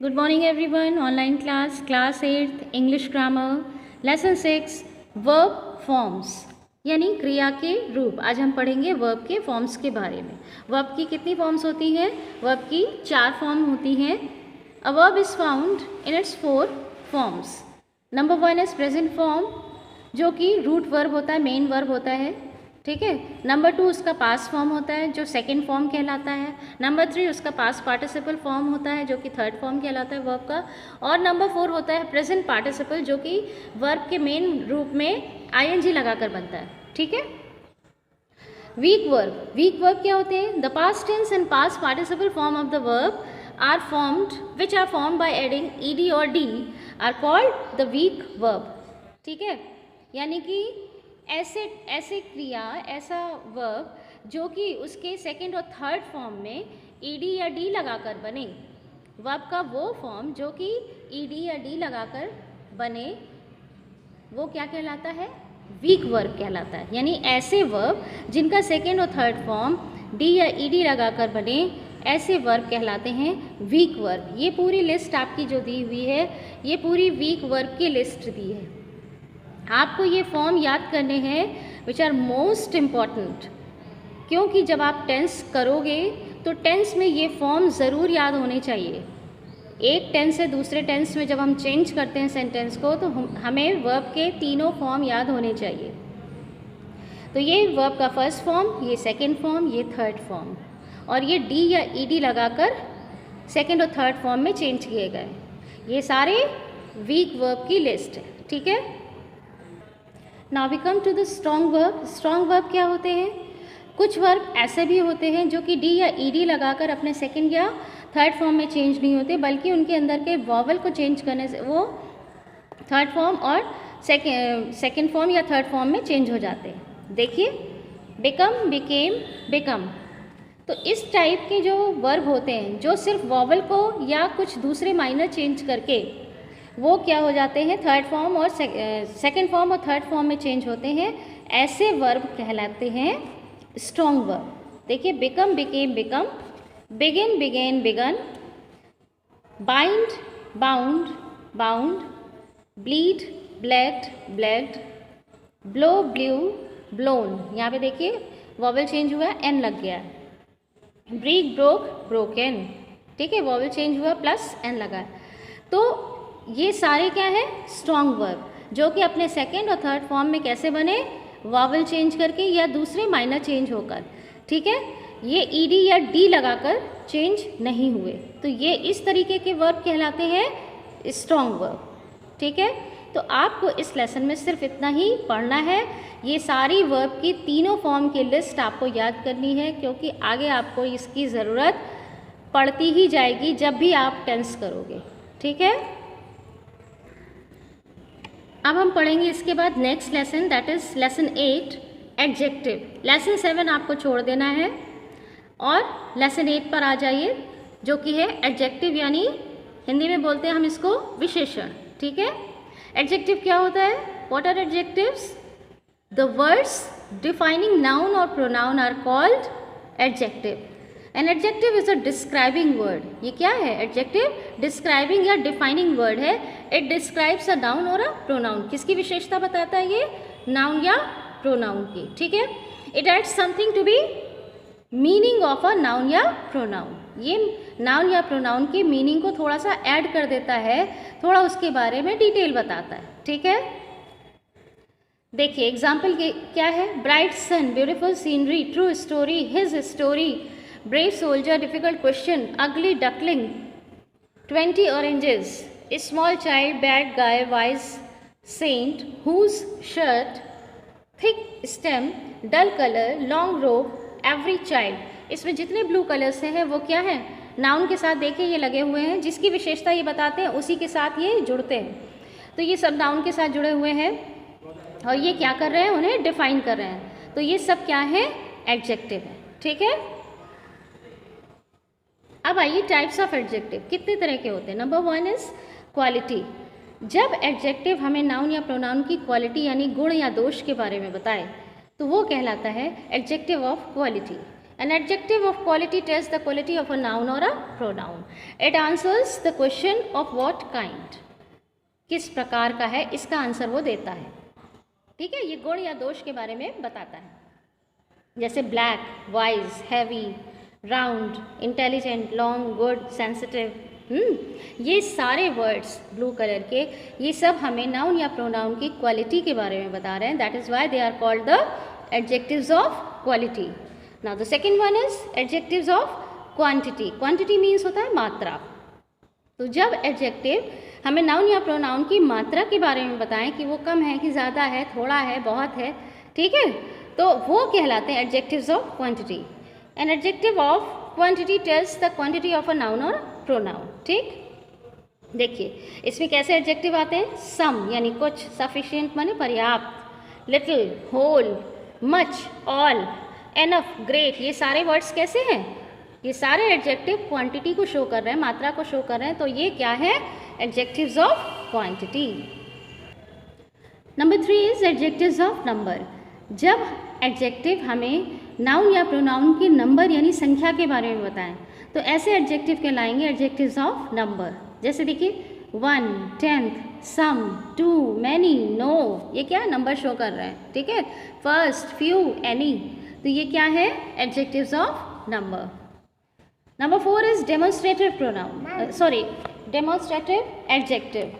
Good morning everyone. Online class 8th English grammar lesson 6 verb forms यानी क्रिया के रूप। आज हम पढ़ेंगे वर्ब के फॉर्म्स के बारे में। वर्ब की कितनी फॉर्म्स होती हैं? वर्ब की 4 फॉर्म होती हैं। A verb is found in its 4 forms. Number 1 is present form, जो कि रूट वर्ब होता है, मेन वर्ब होता है, ठीक है। नंबर 2 उसका पास्ट फॉर्म होता है, जो सेकंड फॉर्म कहलाता है। नंबर 3 उसका पास्ट पार्टिसिपल फॉर्म होता है, जो कि थर्ड फॉर्म कहलाता है वर्ब का। और नंबर 4 होता है प्रेजेंट पार्टिसिपल, जो कि वर्ब के मेन रूप में आईएनजी लगाकर बनता है, ठीक है। वीक वर्ब क्या होते हैं? The past tense and past participle form of the verb are formed which are formed by adding ED और D are called the weak verb, ठीक है। यानी कि ऐसे क्रिया, ऐसा वर्ब जो कि उसके सेकंड और थर्ड फॉर्म में ईडी या डी लगाकर बने, वर्ब का वो फॉर्म जो कि ईडी या डी लगाकर बने, वो क्या कहलाता है? वीक वर्ब कहलाता है। यानी ऐसे वर्ब जिनका सेकंड और थर्ड फॉर्म डी या ईडी लगाकर बने, ऐसे वर्ब कहलाते हैं वीक वर्ब। ये पूरी लिस्ट आपकी जो दी हुई है, ये पूरी वीक वर्ब की लिस्ट दी है। आपको ये फॉर्म याद करने हैं विच आर मोस्ट इम्पॉर्टेंट, क्योंकि जब आप टेंस करोगे तो टेंस में ये फॉर्म ज़रूर याद होने चाहिए। एक टेंस से दूसरे टेंस में जब हम चेंज करते हैं सेंटेंस को, तो हमें वर्ब के तीनों फॉर्म याद होने चाहिए। तो ये वर्ब का फर्स्ट फॉर्म, ये सेकेंड फॉर्म, ये थर्ड फॉर्म, और ये डी या ईडी लगाकर सेकेंड और थर्ड फॉर्म में चेंज किए गए। ये सारे वीक वर्ब की लिस्ट है, ठीक है। Now we come to the strong verb. Strong verb क्या होते हैं? कुछ वर्ब ऐसे भी होते हैं जो कि डी या ईडी लगाकर अपने सेकंड या थर्ड फॉर्म में चेंज नहीं होते, बल्कि उनके अंदर के वॉवल को चेंज करने से वो थर्ड फॉर्म और सेकंड फॉर्म या थर्ड फॉर्म में चेंज हो जाते हैं। देखिए, बिकम, बिकेम, बिकम। तो इस टाइप के जो वर्ब होते हैं, जो सिर्फ वॉवल को या कुछ दूसरे माइनर चेंज करके वो क्या हो जाते हैं, थर्ड फॉर्म और सेकंड फॉर्म और थर्ड फॉर्म में चेंज होते हैं, ऐसे वर्ब कहलाते हैं स्ट्रॉन्ग वर्ब। देखिए, become, became, become, begin, began, begun, bind, bound, bound, bleed, bled, bled, blow, blew, blown. यहाँ पे देखिए वॉवल चेंज हुआ, एन लग गया। ब्रेक, ब्रोक, ब्रोकन, ठीक है, वॉवल चेंज हुआ प्लस एन लगा। तो ये सारे क्या है? स्ट्रॉन्ग वर्ब, जो कि अपने सेकंड और थर्ड फॉर्म में कैसे बने? वॉवल चेंज करके या दूसरे माइनर चेंज होकर, ठीक है। ये ईडी या डी लगाकर चेंज नहीं हुए, तो ये इस तरीके के वर्ब कहलाते हैं स्ट्रॉन्ग वर्ब, ठीक है। तो आपको इस लेसन में सिर्फ इतना ही पढ़ना है। ये सारी वर्ब की तीनों फॉर्म की लिस्ट आपको याद करनी है, क्योंकि आगे आपको इसकी ज़रूरत पड़ती ही जाएगी जब भी आप टेंस करोगे, ठीक है। अब हम पढ़ेंगे इसके बाद next lesson, that is lesson 8 adjective. Lesson 7 आपको छोड़ देना है और लेसन 8 पर आ जाइए, जो कि है एडजेक्टिव, यानी हिंदी में बोलते हैं हम इसको विशेषण, ठीक है। एडजेक्टिव क्या होता है? What are adjectives? The words defining noun और pronoun are called adjective. An adjective is a describing word. ये क्या है? एडजेक्टिव डिस्क्राइबिंग या डिफाइनिंग वर्ड है। इट डिस्क्राइब्स अ नाउन और अ प्रोनाउन। किसकी विशेषता बताता है ये? नाउन या प्रोनाउन की, ठीक है। It adds something to be meaning of a noun या प्रोनाउन। ये नाउन या प्रोनाउन की मीनिंग को थोड़ा सा ऐड कर देता है, थोड़ा उसके बारे में डिटेल बताता है, ठीक है। देखिए एग्जाम्पल क्या है? Bright sun, beautiful scenery, true story, his story, brave soldier, difficult question, ugly duckling, 20 oranges, a small child, bad guy, wise saint, whose shirt, thick stem, dull color, long robe, every child। इसमें जितने blue colours हैं वो क्या है? Noun के साथ देखिए ये लगे हुए हैं, जिसकी विशेषता ये बताते हैं उसी के साथ ये जुड़ते हैं। तो ये सब नाउन के साथ जुड़े हुए हैं और ये क्या कर रहे हैं? उन्हें डिफाइन कर रहे हैं। तो ये सब क्या है? एडजेक्टिव है, ठीक है। अब आइए टाइप्स ऑफ एडजेक्टिव कितने तरह के होते हैं। Number 1 is quality. जब एडजेक्टिव हमें नाउन या प्रोनाउन की क्वालिटी यानी गुण या दोष के बारे में बताए, तो वो कहलाता है adjective of quality. An adjective of quality tells the quality of a noun or a pronoun. It answers the question of what kind. किस प्रकार का है, इसका आंसर वो देता है। ठीक है, ये गुण या दोष के बारे में बताता है। जैसे black, wise, heavy, round, intelligent, long, good, sensitive. ये सारे वर्ड्स ब्लू कलर के, ये सब हमें नाउन या प्रोनाउन की क्वालिटी के बारे में बता रहे हैं। That is why they are called the adjectives of quality. Now the second one is adjectives of quantity. Quantity means होता है मात्रा। तो जब एडजेक्टिव हमें नाउन या प्रोनाउन की मात्रा के बारे में बताएं कि वो कम है कि ज़्यादा है, थोड़ा है, बहुत है, ठीक है, तो वो कहलाते हैं adjectives of quantity. An adjective of quantity tells the quantity of a noun और प्रोनाउन। ठीक, देखिए इसमें कैसे एडजेक्टिव आते हैं। सम यानी कुछ, सफिशिएंट माने पर्याप्त, little, whole, much, all, enough, great, ये सारे वर्ड्स कैसे हैं, ये सारे एडजेक्टिव क्वांटिटी को शो कर रहे हैं, मात्रा को शो कर रहे हैं। तो ये क्या है, adjectives of quantity. Number 3 is adjectives of number. जब एडजेक्टिव हमें नाउन या प्रोनाउन के नंबर यानी संख्या के बारे में बताएं तो ऐसे एडजेक्टिव कहलाएंगे एडजेक्टिव्स ऑफ नंबर। जैसे देखिए 1, 10th, सम, 2, मैनी, नो, ये क्या है, नंबर शो कर रहे हैं। ठीक है, फर्स्ट, फ्यू, एनी, तो ये क्या है, adjectives of number. Number 4 is demonstrative pronoun, demonstrative adjective.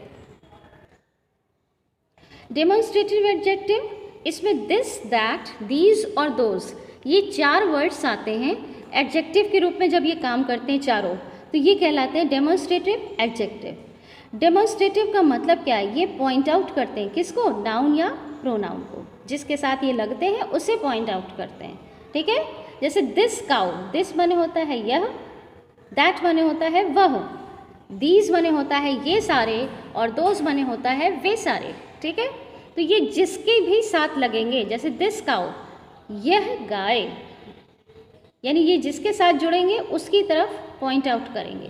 Demonstrative adjective, इसमें दिस, दैट, दीज और दोज, ये 4 वर्ड्स आते हैं एडजेक्टिव के रूप में। जब ये काम करते हैं चारों, तो ये कहलाते हैं डेमोन्स्ट्रेटिव एडजेक्टिव। डेमोन्स्ट्रेटिव का मतलब क्या है, ये पॉइंट आउट करते हैं किसको, नाउन या प्रोनाउन को, जिसके साथ ये लगते हैं उसे पॉइंट आउट करते हैं। ठीक है, जैसे दिस काउ, दिस बने होता है यह, दैट बने होता है वह, दीज बने होता है ये सारे, और दोज बने होता है वे सारे। ठीक है, तो ये जिसके भी साथ लगेंगे, जैसे दिस काउ, यह गाय, यानी ये जिसके साथ जुड़ेंगे उसकी तरफ पॉइंट आउट करेंगे।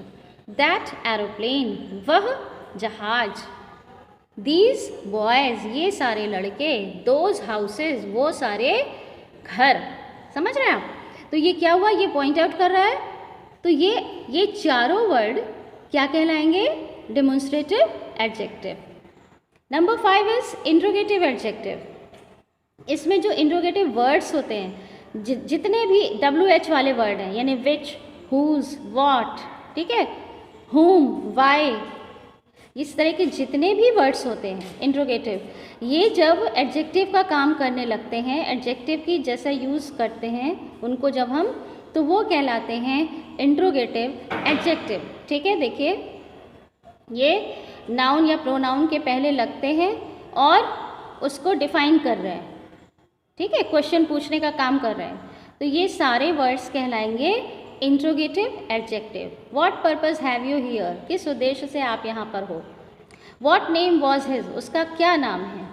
दैट एरोप्लेन, वह जहाज, दीज बॉयज़, ये सारे लड़के, दोज हाउसेज, वो सारे घर। समझ रहे हैं आप, तो ये क्या हुआ, ये पॉइंट आउट कर रहा है। तो ये चारों वर्ड क्या कहलाएंगे, demonstrative adjective. Number 5 is interrogative adjective. इसमें जो इंट्रोगेटिव वर्ड्स होते हैं, जितने भी WH वाले वर्ड हैं, यानी विच, हुज, वॉट, ठीक है, whom, why, इस तरह के जितने भी वर्ड्स होते हैं इंट्रोगेटिव, ये जब एडजेक्टिव का काम करने लगते हैं, एडजेक्टिव की जैसा यूज़ करते हैं उनको जब हम, तो वो कहलाते हैं इंट्रोगेटिव एडजेक्टिव। ठीक है, देखिए ये नाउन या प्रोनाउन के पहले लगते हैं और उसको डिफाइन कर रहे हैं। ठीक है, क्वेश्चन पूछने का काम कर रहे हैं। तो ये सारे वर्ड्स कहलाएंगे interrogative adjective. What purpose have you here, किस उद्देश्य से आप यहाँ पर हो। व्हाट नेम वॉज हिज, उसका क्या नाम है।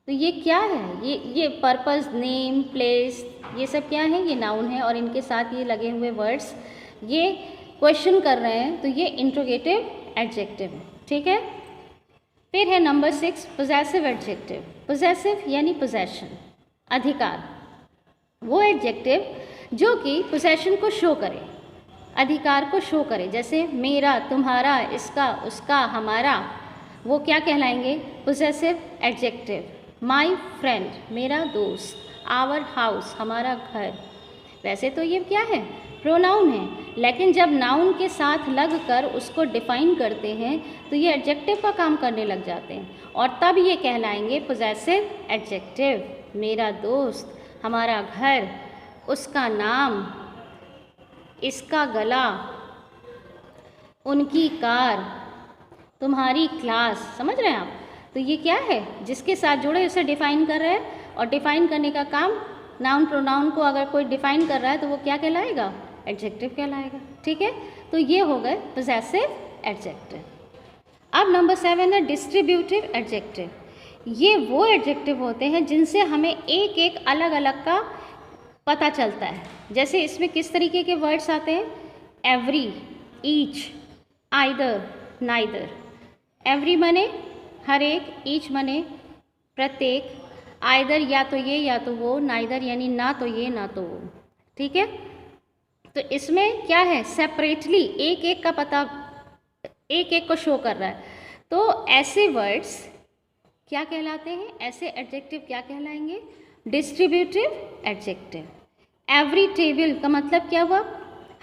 तो ये क्या है, ये पर्पस, नेम, प्लेस, ये सब क्या है, ये नाउन है, और इनके साथ ये लगे हुए वर्ड्स ये क्वेश्चन कर रहे हैं, तो ये इंट्रोगेटिव एडजेक्टिव है। ठीक है, फिर है नंबर 6 पोजेसिव एडजेक्टिव। पोजेसिव यानी पोजेशन, अधिकार, वो एडजेक्टिव जो कि पोजेशन को शो करे, अधिकार को शो करे। जैसे मेरा, तुम्हारा, इसका, उसका, हमारा, वो क्या कहलाएंगे, पोजेसिव एडजेक्टिव। माई फ्रेंड, मेरा दोस्त, आवर हाउस, हमारा घर। वैसे तो ये क्या है, प्रोनाउन है, लेकिन जब नाउन के साथ लगकर उसको डिफाइन करते हैं तो ये एडजेक्टिव का काम करने लग जाते हैं, और तब ये कहलाएंगे पोजेसिव एडजेक्टिव। मेरा दोस्त, हमारा घर, उसका नाम, इसका गला, उनकी कार, तुम्हारी क्लास। समझ रहे हैं आप, तो ये क्या है, जिसके साथ जुड़े उसे डिफाइन कर रहे हैं, और डिफाइन करने का काम नाउन प्रोनाउन को अगर कोई डिफाइन कर रहा है तो वो क्या कहलाएगा, एडजेक्टिव कहलाएगा। ठीक है, तो ये हो गए पोजेसिव एडजेक्टिव। अब नंबर 7 है डिस्ट्रीब्यूटिव एडजेक्टिव। ये वो एडजेक्टिव होते हैं जिनसे हमें एक एक अलग अलग का पता चलता है। जैसे इसमें किस तरीके के वर्ड्स आते हैं, every, each, either, neither. Every मने हर एक, ईच मने प्रत्येक, आइदर या तो ये या तो वो, नाइदर यानी ना तो ये ना तो वो। ठीक है, तो इसमें क्या है, सेपरेटली एक एक का पता, एक एक को शो कर रहा है। तो ऐसे वर्ड्स क्या कहलाते हैं, ऐसे एडजेक्टिव क्या कहलाएंगे, डिस्ट्रीब्यूटिव एडजेक्टिव। एवरी टेबल का मतलब क्या हुआ,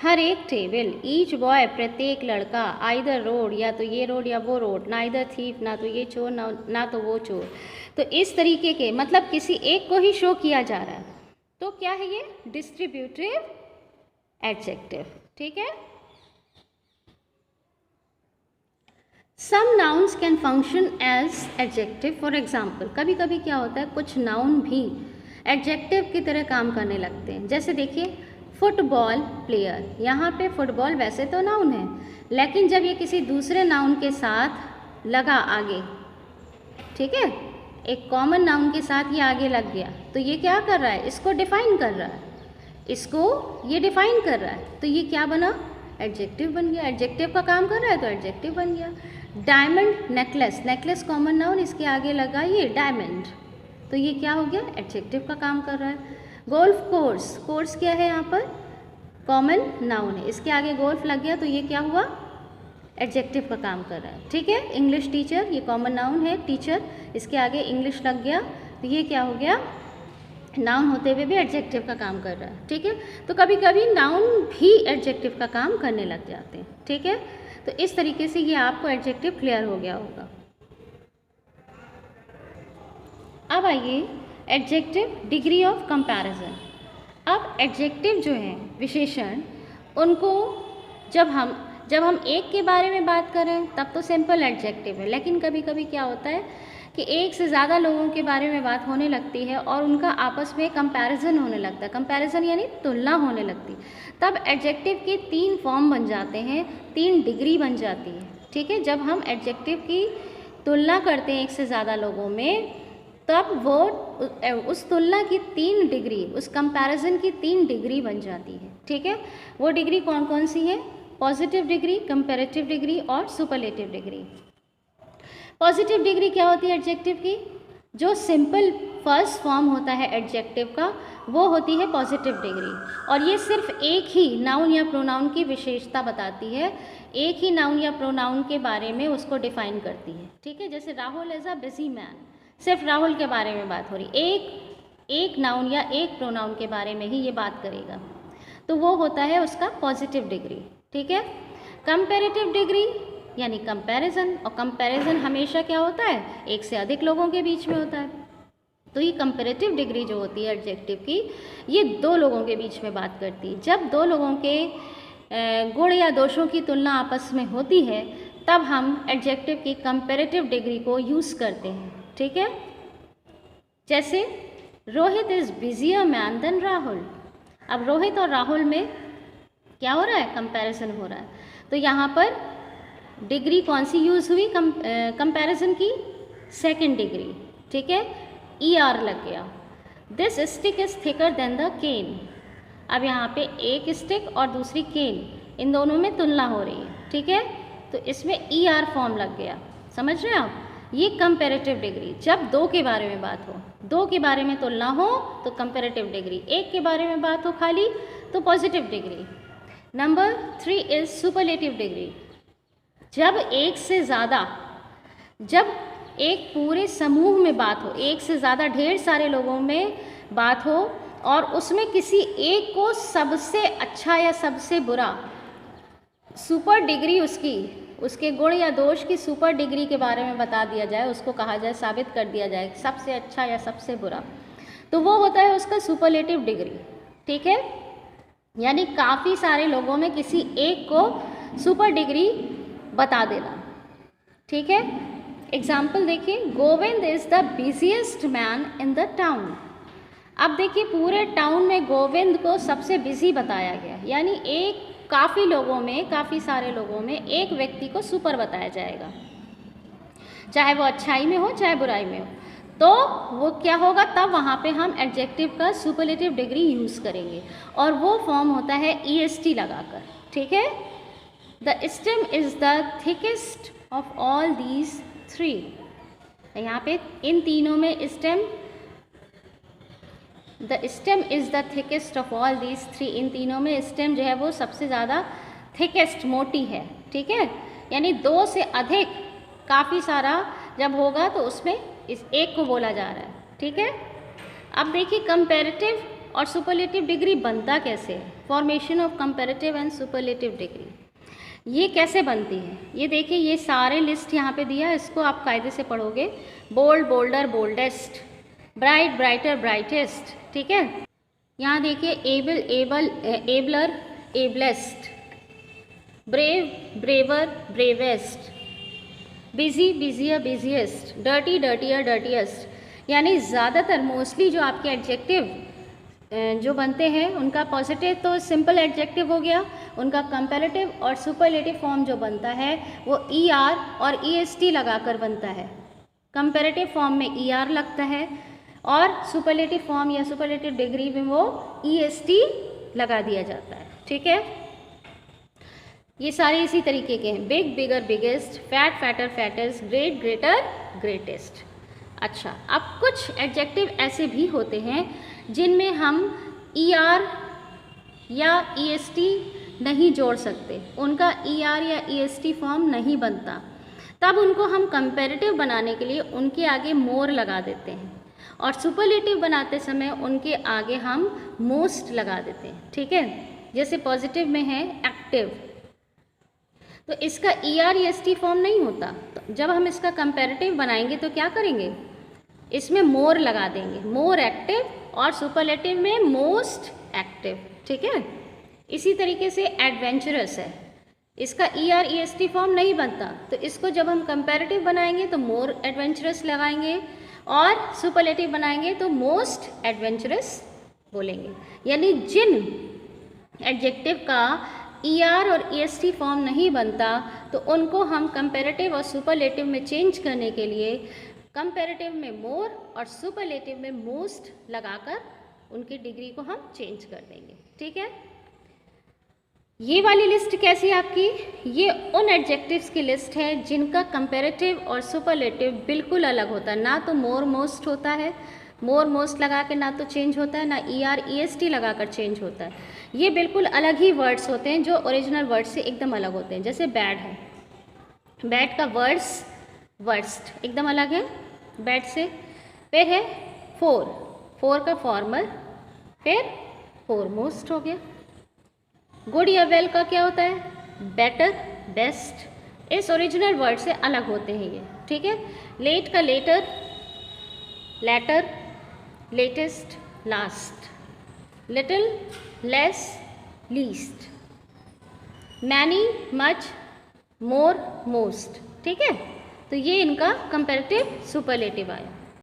हर एक टेबल। ईच बॉय प्रत्येक लड़का। आइदर रोड या तो ये रोड या वो रोड। नाइदर थीफ ना तो ये चोर ना तो वो चोर। तो इस तरीके के मतलब किसी एक को ही शो किया जा रहा है, तो क्या है ये, डिस्ट्रीब्यूटिव एडजेक्टिव। ठीक है। Some nouns can function as adjective. For example, कभी कभी क्या होता है, कुछ नाउन भी एडजेक्टिव की तरह काम करने लगते हैं। जैसे देखिए, फुटबॉल प्लेयर, यहाँ पे फुटबॉल वैसे तो नाउन है, लेकिन जब ये किसी दूसरे नाउन के साथ लगा आगे, ठीक है, एक कॉमन नाउन के साथ ये आगे लग गया, तो ये क्या कर रहा है, इसको डिफाइन कर रहा है, इसको ये डिफाइन कर रहा है, तो ये क्या बना, एडजेक्टिव बन गया। एडजेक्टिव का काम कर रहा है तो एडजेक्टिव बन गया। Diamond necklace, necklace common noun, इसके आगे लगा ये डायमंड, तो ये क्या हो गया, एडजेक्टिव का काम कर रहा है। गोल्फ कोर्स, कोर्स क्या है यहाँ पर, कॉमन नाउन है, इसके आगे गोल्फ लग गया, तो ये क्या हुआ, एडजेक्टिव का काम कर रहा है। ठीक है। इंग्लिश टीचर, ये कॉमन नाउन है टीचर, इसके आगे इंग्लिश लग गया, तो ये क्या हो गया, नाउन होते हुए भी एडजेक्टिव का काम कर रहा है। ठीक है। तो कभी कभी नाउन भी एडजेक्टिव का काम करने लग जाते हैं। ठीक है। तो इस तरीके से ये आपको एडजेक्टिव क्लियर हो गया होगा। अब आइए एडजेक्टिव डिग्री ऑफ कंपैरिजन। अब एडजेक्टिव जो है, विशेषण, उनको जब हम एक के बारे में बात करें तब तो सिंपल एडजेक्टिव है, लेकिन कभी कभी क्या होता है कि एक से ज़्यादा लोगों के बारे में बात होने लगती है और उनका आपस में कंपैरिजन होने लगता है। कंपैरिजन यानी तुलना होने लगती, तब एडजेक्टिव के 3 फॉर्म बन जाते हैं, 3 डिग्री बन जाती है। ठीक है। जब हम एडजेक्टिव की तुलना करते हैं एक से ज़्यादा लोगों में, तब वो उस तुलना की 3 डिग्री, उस कंपैरिजन की 3 डिग्री बन जाती है। ठीक है। वो डिग्री कौन कौन सी है, पॉजिटिव डिग्री, कंपैरेटिव डिग्री और सुपरलेटिव डिग्री। पॉजिटिव डिग्री क्या होती है एडजेक्टिव की, जो सिंपल फर्स्ट फॉर्म होता है एडजेक्टिव का, वो होती है पॉजिटिव डिग्री, और ये सिर्फ एक ही नाउन या प्रोनाउन की विशेषता बताती है, एक ही नाउन या प्रोनाउन के बारे में उसको डिफाइन करती है। ठीक है। जैसे Rahul is a busy man, सिर्फ राहुल के बारे में बात हो रही, एक नाउन या एक प्रोनाउन के बारे में ही ये बात करेगा, तो वो होता है उसका पॉजिटिव डिग्री। ठीक है। कंपैरेटिव डिग्री यानी कंपैरिजन, और कंपैरिजन हमेशा क्या होता है, एक से अधिक लोगों के बीच में होता है। तो ये कंपैरेटिव डिग्री जो होती है एडजेक्टिव की, ये 2 लोगों के बीच में बात करती है। जब 2 लोगों के गुण या दोषों की तुलना आपस में होती है, तब हम एडजेक्टिव की कंपैरेटिव डिग्री को यूज़ करते हैं। ठीक है। जैसे Rohit is busier man than Rahul. अब रोहित और राहुल में क्या हो रहा है, कंपैरिजन हो रहा है, तो यहाँ पर डिग्री कौन सी यूज़ हुई, कंपैरिजन की 2nd डिग्री। ठीक है। ER लग गया। This stick is thicker than the cane. अब यहाँ पे एक स्टिक और दूसरी केन, इन दोनों में तुलना हो रही है। ठीक है। तो इसमें ER फॉर्म लग गया, समझ रहे हैं आप, ये कंपैरेटिव डिग्री। जब 2 के बारे में बात हो, 2 के बारे में तुलना हो तो कंपैरेटिव डिग्री, एक के बारे में बात हो खाली तो positive degree. Number 3 is superlative degree. जब एक से ज़्यादा, जब एक पूरे समूह में बात हो, एक से ज़्यादा ढेर सारे लोगों में बात हो, और उसमें किसी एक को सबसे अच्छा या सबसे बुरा, सुपर डिग्री उसके गुण या दोष की सुपर डिग्री के बारे में बता दिया जाए, उसको कहा जाए, साबित कर दिया जाए सबसे अच्छा या सबसे बुरा, तो वो होता है उसका सुपरलेटिव डिग्री। ठीक है। यानी काफ़ी सारे लोगों में किसी एक को सुपर डिग्री बता देना। ठीक है। एग्जाम्पल देखिए, Govind is the busiest man in the town. अब देखिए, पूरे टाउन में गोविंद को सबसे बिजी बताया गया, यानी काफ़ी लोगों में, काफ़ी सारे लोगों में एक व्यक्ति को सुपर बताया जाएगा, चाहे वो अच्छाई में हो चाहे बुराई में हो, तो वो क्या होगा, तब वहाँ पे हम एडजेक्टिव का सुपरलेटिव डिग्री यूज़ करेंगे, और वो फॉर्म होता है EST लगाकर। ठीक है। The stem is the thickest of all these 3। यहाँ पे इन तीनों में stem the stem is the thickest of all these three, इन तीनों में स्टेम जो है वो सबसे ज़्यादा थिकेस्ट, मोटी है, ठीक है। यानी दो से अधिक काफ़ी सारा जब होगा तो उसमें इस एक को बोला जा रहा है, ठीक है। अब देखिए कंपैरेटिव और सुपरलेटिव डिग्री बनता कैसे है, formation of comparative and superlative degree ये कैसे बनती है। ये देखिए ये सारे लिस्ट यहाँ पे दिया, इसको आप कायदे से पढ़ोगे। Bold, bolder, boldest, bright, brighter, brightest, ठीक है। यहाँ देखिए able, able, abler, ablest, brave, braver, bravest, busy, busier, busiest, dirty, dirtier, dirtiest. यानी ज़्यादातर मोस्टली जो आपके एडजेक्टिव जो बनते हैं उनका पॉजिटिव तो सिंपल एडजेक्टिव हो गया, उनका कंपैरेटिव और सुपरलेटिव फॉर्म जो बनता है वो ER और EST लगाकर बनता है। कंपैरेटिव फॉर्म में ER लगता है और सुपरलेटिव फॉर्म या सुपरलेटिव डिग्री में वो EST लगा दिया जाता है, ठीक है। ये सारे इसी तरीके के हैं, big, bigger, biggest, fat, fatter, fattest, great, greater, greatest. अच्छा, अब कुछ एडजेक्टिव ऐसे भी होते हैं जिनमें हम ER या EST नहीं जोड़ सकते, उनका ER या EST फॉर्म नहीं बनता, तब उनको हम कंपैरेटिव बनाने के लिए उनके आगे मोर लगा देते हैं और सुपरलेटिव बनाते समय उनके आगे हम मोस्ट लगा देते हैं, ठीक है। जैसे पॉजिटिव में है एक्टिव, तो इसका ER EST फॉर्म नहीं होता, तो जब हम इसका कंपैरेटिव बनाएंगे तो क्या करेंगे, इसमें मोर लगा देंगे, मोर एक्टिव, और सुपरलेटिव में मोस्ट एक्टिव, ठीक है। इसी तरीके से एडवेंचरस है, इसका ER EST फॉर्म नहीं बनता, तो इसको जब हम कंपैरेटिव बनाएंगे तो मोर एडवेंचरस लगाएंगे और सुपरलेटिव बनाएंगे तो मोस्ट एडवेंचरस बोलेंगे। यानी जिन एडजेक्टिव का ER और EST फॉर्म नहीं बनता तो उनको हम कंपैरेटिव और सुपरलेटिव में चेंज करने के लिए कंपैरेटिव में मोर और सुपरलेटिव में मोस्ट लगाकर उनकी डिग्री को हम चेंज कर देंगे, ठीक है। ये वाली लिस्ट कैसी है आपकी, ये उन एडजेक्टिव्स की लिस्ट है जिनका कंपैरेटिव और सुपरलेटिव बिल्कुल अलग होता है, ना तो मोर मोस्ट होता है, मोर मोस्ट लगा के ना तो चेंज होता है, ना ER EST लगाकर चेंज होता है। ये बिल्कुल अलग ही वर्ड्स होते हैं जो ओरिजिनल वर्ड से एकदम अलग होते हैं। जैसे बैड है, बैड का वर्ड्स वर्स्ट एकदम अलग है बैड से। फिर है फोर, फोर का फॉर्मल, फिर फोरमोस्ट हो गया। गुड या वेल का क्या होता है, बेटर, बेस्ट। इस ओरिजिनल वर्ड से अलग होते हैं ये, ठीक है। लेट का later, latter, latest, last. Little, less, least. Many, much, more, most, ठीक है। तो ये इनका कंपैरेटिव सुपरलेटिव आया।